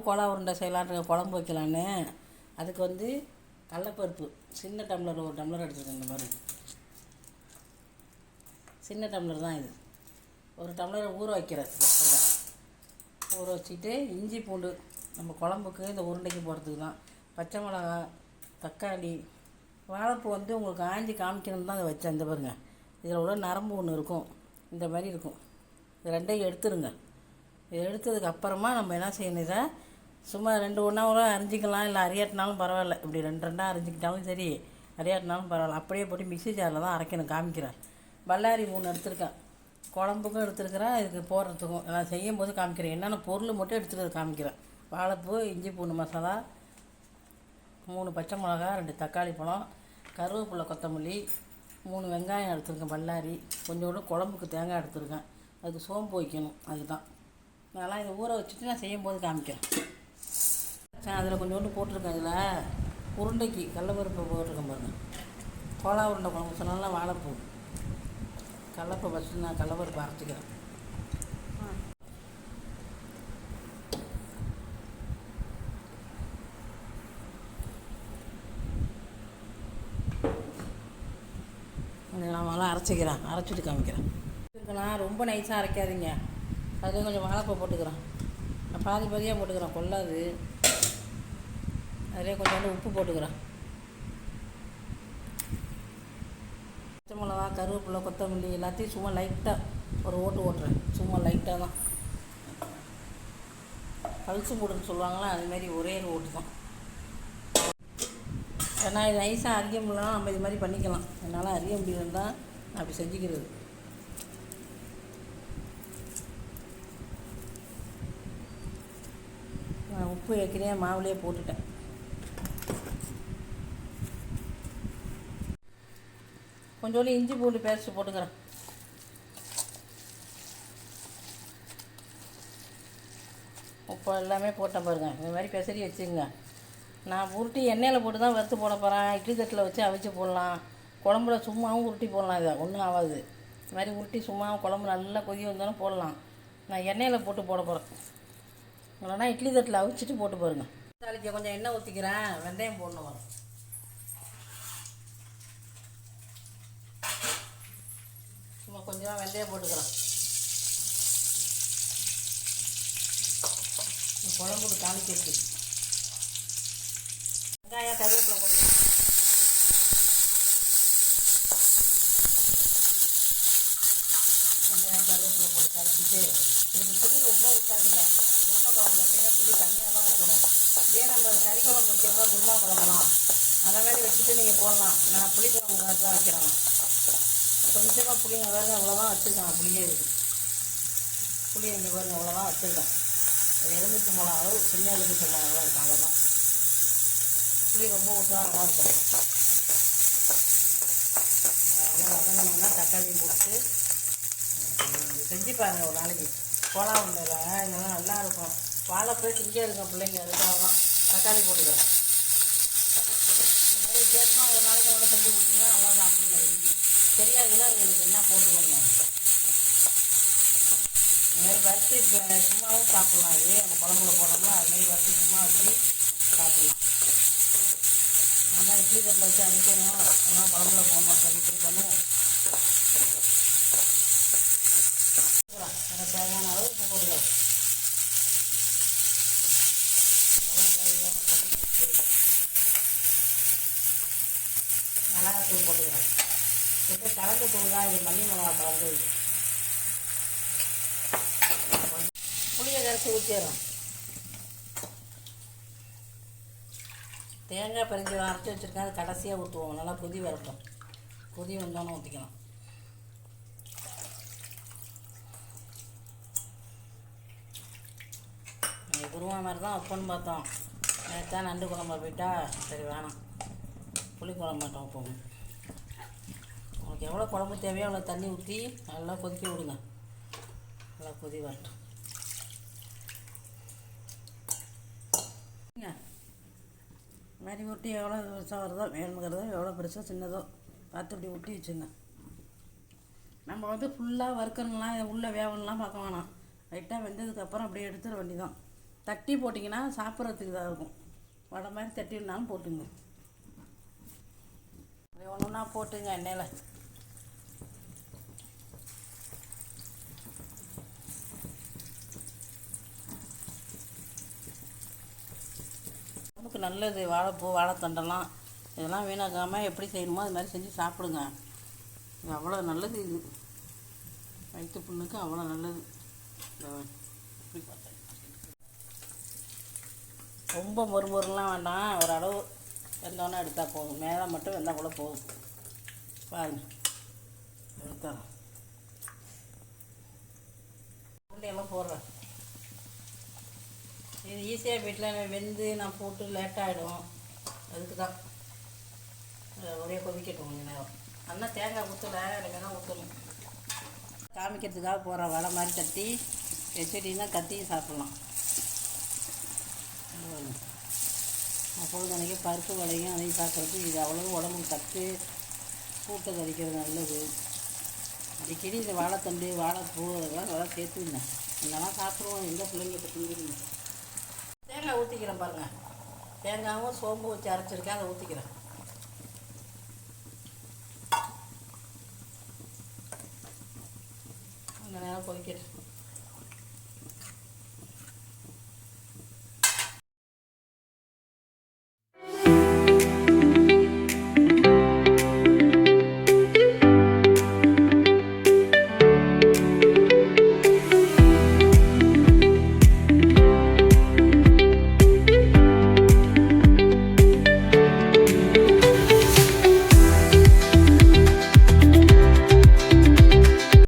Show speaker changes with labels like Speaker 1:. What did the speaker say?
Speaker 1: Cola உருண்டை செய்யலான்ற குழம்பு வைக்கலான்னு. அதுக்கு வந்து கடலப்பருப்பு சின்ன டம்ளர் ஒரு டம்ளர் எடுத்துருக்கேன். இந்த மாதிரி சின்ன டம்ளர் தான் இது. ஒரு டம்ளர் ஊற வைக்கிறேன். ஊற வச்சுட்டு இஞ்சி பூண்டு நம்ம குழம்புக்கு இந்த உருண்டைக்கு போடுறதுக்கு தான். பச்சை மிளகா, தக்காளி, வாழைப்பூ வந்து உங்களுக்கு ஆஞ்சி காமிக்கணும்னு தான் அதை வச்சேன். இந்த பாருங்க, இதில் உள்ள நரம்பு ஒன்று இருக்கும், இந்த மாதிரி இருக்கும். இது ரெண்டையும் எடுத்துருங்க. இது எடுத்ததுக்கு அப்புறமா நம்ம என்ன செய்யணும், இதை சும்மா ரெண்டு ஒன்றா கூட அரிஞ்சிக்கலாம், இல்லை அரியாட்டினாலும் பரவாயில்ல. இப்படி ரெண்டு ரெண்டாக அரிஞ்சிக்கிட்டாலும் சரி, அரியாட்டினாலும் பரவாயில்ல. அப்படியே போட்டு மிக்ஸி ஜாரில் தான் அரைக்கணும். காமிக்கிறேன். பல்லாரி 3 எடுத்துருக்கேன். குழம்புக்கும் எடுத்துருக்கிறேன், இதுக்கு போடுறதுக்கும். நான் செய்யும் போது காமிக்கிறேன். என்னென்ன பொருள் மட்டும் எடுத்துகிட்டு காமிக்கிறேன். வாழைப்பூ, இஞ்சி பூண்டு மசாலா, 3 பச்சை மிளகா, 2 தக்காளி பழம், கருவேப்பிலை, கொத்தமல்லி, 3 வெங்காயம் எடுத்துருக்கேன். பல்லாரி கொஞ்சோண்டு குழம்புக்கு தேங்காய் எடுத்துருக்கேன். அதுக்கு சோம்பு வைக்கணும். அதுதான் அதெல்லாம் இதை ஊற வச்சுட்டு நான் செய்யும் போது காமிக்கிறேன். அதில் கொஞ்சோண்டு போட்டிருக்கேன். இதில் உருண்டைக்கு கடலப்பருப்பு போட்டிருக்கேன் பாருங்கள். கோலா உருண்டை குழம்பு சொன்னால வாழைப்பூ, கடலப்பை ஃபஸ்ட்டு நான் கடலப்பருப்பு அரைச்சிக்கிறேன். நான் அரைச்சிக்கிறேன். அரைச்சிட்டு காமிக்கிறேன். நான் ரொம்ப நைஸாக அரைக்காதீங்க. அதில் கொஞ்சம் வாழைப்பூ போட்டுக்கிறேன். நான் பாதி பாதியாக போட்டுக்கிறேன், கொள்ளாது. அதிலே கொஞ்சோண்டு உப்பு போட்டுக்கிறேன். பச்சை மிளகா, கருவேப்பிலை, கொத்தமல்லி எல்லாத்தையும் சும்மா லைட்டாக ஒரு ஓட்டுறேன். சும்மா லைட்டாக தான். பல்சு போடுன்னு சொல்லுவாங்களா, அதுமாரி ஒரே ஒரு ஓட்டு தான். ஏன்னா இது நைஸாக அரிய முடியலாம், நம்ம இது மாதிரி பண்ணிக்கலாம். என்னால் அறிய முடியலன்னு தான் நான் அப்படி செஞ்சுக்கிறது. நான் உப்பு ஏற்கனவே மாவுலேயே போட்டுட்டேன். கொஞ்சோண்டு இஞ்சி பூண்டு பேஸ்ட்டு போட்டுக்கிறேன். உப்பு எல்லாமே போட்டேன் பாருங்கள். இந்த மாதிரி பெசரி வச்சுங்க. நான் உருட்டி எண்ணெயில் போட்டு தான் வறுத்து போட போகிறேன். இட்லி தட்டில் வச்சு அவிச்சு போடலாம். குழம்புல சும்மாவும் உருட்டி போடலாம். இதை ஒன்றும் ஆகாது. இது மாதிரி உருட்டி சும்மா குழம்பு நல்லா கொதி வந்தாலும் போடலாம். நான் எண்ணெயில் போட்டு போட போகிறேன். இல்லைனா இட்லி தட்டில் அவிச்சிட்டு போட்டு பாருங்கள். தாளிக்க கொஞ்சம் எண்ணெய் ஊற்றிக்கிறேன். வெந்தயம் போடணும் வரும். சும்மா கொஞ்சம் வெந்தயம் போட்டுக்கிறேன். குழம்புக்கு தாளிக்கிறது. வெங்காயம், கருவேப்பிலை போட்டுக்கிறேன். வெங்காயம், கருவேப்பிலை போட்டு கரைச்சிட்டு இதுக்கு புளி ரொம்ப ஊற்றாதீங்க. குருமா குழம்பு எப்படின்னா புளி தண்ணியாக தான் ஊற்றணும். இதே நம்ம கறி குழம்பு வைக்கிறோம்னா குருமா குழம்புலாம் அந்த மாதிரி வச்சுட்டு நீங்கள் போடலாம். நான் புளி குழம்பு மாதிரி தான் வைக்கிறேன். கொஞ்சமாக புளிங்க பாருங்க, அவ்வளோதான் வச்சுருக்கேன். புளியே இருக்குது. புளி இங்கே பாருங்க, அவ்வளோதான் வச்சுருக்கேன். எலுமிச்சை மிளகா அளவு, சின்ன எலுமிச்சை மிளகா இருக்கும், அவ்வளோதான். புளி ரொம்ப ஊற்றா நல்லாயிருக்கும். அதெல்லாம் வதங்கினோம்னா தக்காளியும் போட்டு செஞ்சு பாருங்கள் ஒரு நாளைக்கு. கோலா உருண்டையில் இதெல்லாம் நல்லாயிருக்கும். வாழைப்பூ திங்கே இருக்கும் பிள்ளைங்க, அதுக்காக தான் தக்காளி போட்டுக்கிறேன். இந்த மாதிரி வித்தியாசமாக ஒரு நாளைக்கு ஒன்று செஞ்சு கொடுத்தீங்கன்னா நல்லா சாப்பிடுங்க. விரும்பி தெரியாதுல இதுக்கு என்ன போட்டுக்கோங்க. இந்த மாதிரி வறுத்து சும்மாவும் சாப்பிட்லாம். இது நம்ம குழம்புல போடுறோம்னா அதுமாரி வறுத்து சும்மா வச்சு சாப்பிட்லாம். ஆனால் இட்லி தட்டில் வச்சு அனுப்பிக்கணும், அதெல்லாம் குழம்புல போடணும். சரி இப்படி பண்ணுவோம். எனக்கு தேவையான அளவு உப்பு போட்டுக்கலாம். மிளகாத்தூள் போட்டுக்கிறேன். இப்போ கலந்து தூள் தான் இது, மல்லி மிளகா கலந்து. புளியை கரைச்சி ஊற்றிடுறோம். தேங்காய் பறிஞ்சு அரைச்சி வச்சுருக்கேன். அது கடைசியாக ஊற்றுவோம். நல்லா கொதி வரட்டும். கொதி வந்தோன்னு ஊற்றிக்கலாம். குருமா மாதிரி தான் வைப்போன்னு பார்த்தோம். நேற்றா நண்டு குழம்பு போயிட்டா சரி வேணாம், புளி குழம்பு மட்டும் வைப்போம். உங்களுக்கு எவ்வளோ குழம்பு தேவையோ அவ்வளோ தண்ணி ஊற்றி நல்லா கொதிக்க விடுங்க. நல்லா கொதி வரட்டும். இது மாதிரி ஊட்டி எவ்வளோ பெருசாக வருதோ, வேணுங்கிறதோ எவ்வளோ பெருசோ சின்னதோ பார்த்து இப்படி ஊட்டி வச்சுங்க. நம்ம வந்து ஃபுல்லாக வறுக்கணும்லாம் உள்ளே வேவலாம் பார்க்க வேணாம். லைட்டாக வெந்ததுக்கப்புறம் அப்படியே எடுத்துட வேண்டிதான். தட்டி போட்டிங்கன்னா சாப்பிட்றதுக்கு இதாக இருக்கும். வடை மாதிரி தட்டினாலும் போட்டுங்க. ஒன்று ஒன்றா போட்டுங்க எண்ணெயில். நமக்கு நல்லது வாழைப்பூ வாழைத்தண்டெல்லாம் இதெல்லாம் வீணாக்காமல் எப்படி செய்யணுமோ அது மாதிரி செஞ்சு சாப்பிடுங்க. இது அவ்வளோ நல்லது. இது வயிற்று புண்ணுக்கு அவ்வளோ நல்லது. ரொம்ப மொறுமொறுலாம் வேண்டாம், ஒரு அளவு வெந்தோன்னே எடுத்தால் போதும். மேலே மட்டும் வெந்தால் கூட போதும். பாருங்க எடுத்தாலும் உருண்டையெல்லாம் போடுறேன். இது ஈஸியாக வீட்டில் வெந்து நான் போட்டு லேட்டாகிடும். அதுக்கு தான் ஒரே கொதிக்கட்டும் கொஞ்சம் நேரம். நல்லா தேங்காய் ஊற்றலை, எனக்கு தான் ஊற்றணும். காமிக்கிறதுக்காக போகிற வடை மாதிரி தட்டி வச்சுட்டிங்கன்னா கத்தியும் சாப்பிட்லாம். பொழுது பருப்பு வடையும் அதையும் சாப்பிட்றது இது அவ்வளோ உடம்புக்கு சத்து, கூட்டை கறிக்கிறது நல்லது. அடிக்கடி இந்த வாழைத்தண்டு வாழைப்பூ அதெல்லாம் நல்லா சேர்த்துங்க. இதெல்லாம் சாப்பிடுவோம். எந்த பிள்ளைங்க இப்போ திங்குறீங்க. தேங்காய் ஊற்றிக்கிறேன் பாருங்கள். தேங்காயும் சோம்பு வச்சு அரைச்சிருக்கேன், அதை ஊற்றிக்கிறேன். கொஞ்ச நேரம் கொதிக்கிறேன்.